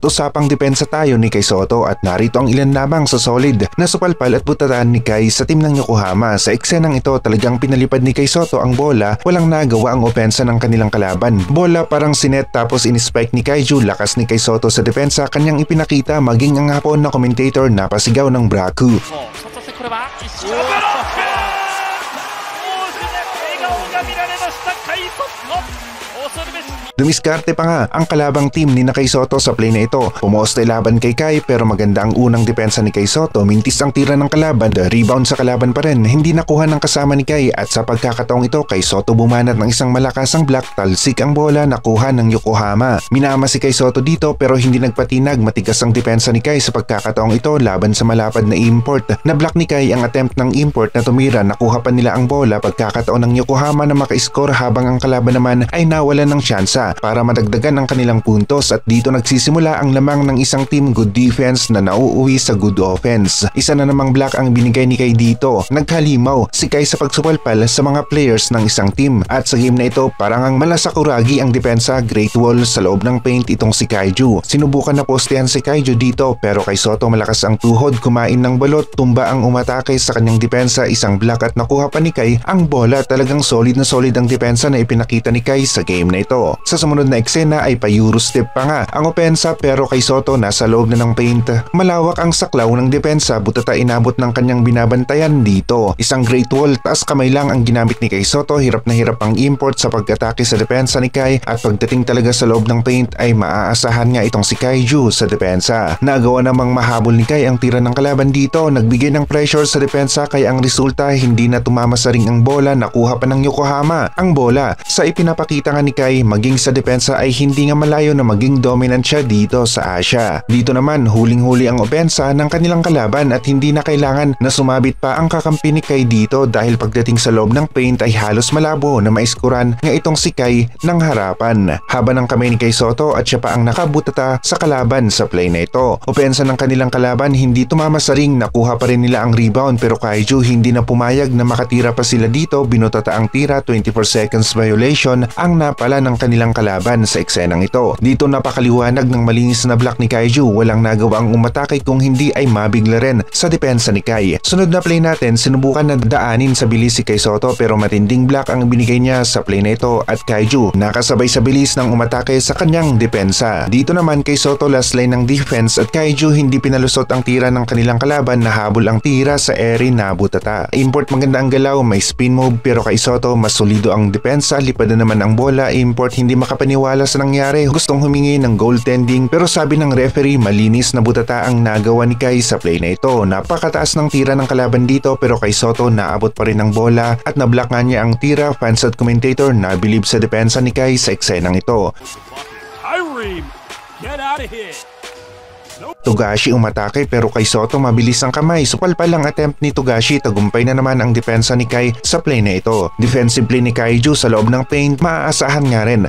Usapang depensa tayo ni Kai Sotto at narito ang ilan lamang sa solid na supalpal at butataan ni Kai sa team ng Yokohama. Sa eksenang ito talagang pinalipad ni Kai Sotto ang bola, walang nagawa ang opensa ng kanilang kalaban. Bola parang sinet tapos in-spike ni Kaiju, lakas ni Kai Sotto sa depensa, kanyang ipinakita maging ang hapon na commentator napasigaw ng Braku. Dumiskarte pa nga ang kalabang team ni Kai Sotto sa play na ito. Pumoste laban kay Kai pero maganda ang unang depensa ni Kai Sotto. Mintis ang tira ng kalaban, rebound sa kalaban pa rin. Hindi nakuha ng kasama ni Kai at sa pagkakataong ito Kai Sotto bumanat ng isang malakasang block, talsik ang bola, nakuha ng Yokohama. Minama si Kai Sotto dito pero hindi nagpatinag, matigas ang depensa ni Kai sa pagkakataong ito laban sa malapad na import. Na block ni Kai ang attempt ng import na tumira, nakuha pa nila ang bola. Pagkakataon ng Yokohama na maka-score habang ang kalaban naman ay nawalan ng tsansa para madagdagan ang kanilang puntos at dito nagsisimula ang lamang ng isang team good defense na nauuwi sa good offense. Isa na namang block ang binigay ni Kai dito. Naghalimaw si Kai sa pagsupalpal sa mga players ng isang team at sa game na ito parang ang malasakuragi ang depensa, great wall sa loob ng paint itong si Kaiju. Sinubukan na postehan si Kaiju dito pero Kai Sotto malakas ang tuhod, kumain ng balot, tumba ang umatake sa kanyang depensa, isang block at nakuha pa ni Kai ang bola. Talagang solid na solid ang depensa na ipinakita ni Kai sa game na ito. Sa sumunod na eksena ay pa-euro step pa nga ang opensa pero Kai Sotto nasa loob na ng paint. Malawak ang saklaw ng depensa, butata inabot ng kanyang binabantayan dito. Isang great wall, taas kamay lang ang ginamit ni Kai Sotto, hirap na hirap ang import sa pag-atake sa depensa ni Kai at pagdating talaga sa loob ng paint ay maaasahan nga itong si Kaiju sa depensa. Nagawa namang mahabol ni Kai ang tira ng kalaban dito, nagbigay ng pressure sa depensa kaya ang resulta hindi na tumama sa ring ang bola, nakuha pa ng Yokohama ang bola. Sa ipinapakita nga ni Kai maging sa depensa ay hindi nga malayo na maging dominant siya dito sa Asia. Dito naman huling-huli ang opensa ng kanilang kalaban at hindi na kailangan na sumabit pa ang kakampi ni Kai dito dahil pagdating sa loob ng paint ay halos malabo na maiskuran nga itong si Kai ng harapan. Haba ng kamay ni Kai Sotto at siya pa ang nakabutata sa kalaban sa play na ito. Opensa ng kanilang kalaban hindi tumama sa ring, nakuha pa rin nila ang rebound pero Kaiju hindi na pumayag na makatira pa sila dito, binutata ang tira, 24 seconds violation ang napala ng kanilang kalaban sa eksenang ito. Dito napakaliwanag ng malinis na block ni Kaiju, walang nagawa ang umatake kung hindi ay mabigla rin sa depensa ni Kai. Sunod na play natin, sinubukan na daanin sa bilis si Kai Sotto pero matinding block ang binigay niya sa play na ito at Kaiju nakasabay sa bilis ng umatake sa kanyang depensa. Dito naman Kai Sotto last line ng defense at Kaiju hindi pinalusot ang tira ng kanilang kalaban, nahabol ang tira sa eri na butata. Import maganda ang galaw, may spin move pero Kai Sotto mas solido ang depensa, lipad na naman ang bola. Import hindi makapaniwala sa nangyari, gustong humingi ng goaltending pero sabi ng referee malinis na butata ang nagawa ni Kai sa play na ito. Napakataas ng tira ng kalaban dito pero Kai Sotto naabot pa rin ang bola at nablock nga niya ang tira. Fans at commentator na bilib sa depensa ni Kai sa eksenang ito. Togashi umatake pero Kai Sotto mabilis ang kamay. Supalpal ang attempt ni Togashi, tagumpay na naman ang depensa ni Kai sa play na ito. Defensive play ni Kaiju sa loob ng paint, maaasahan nga rin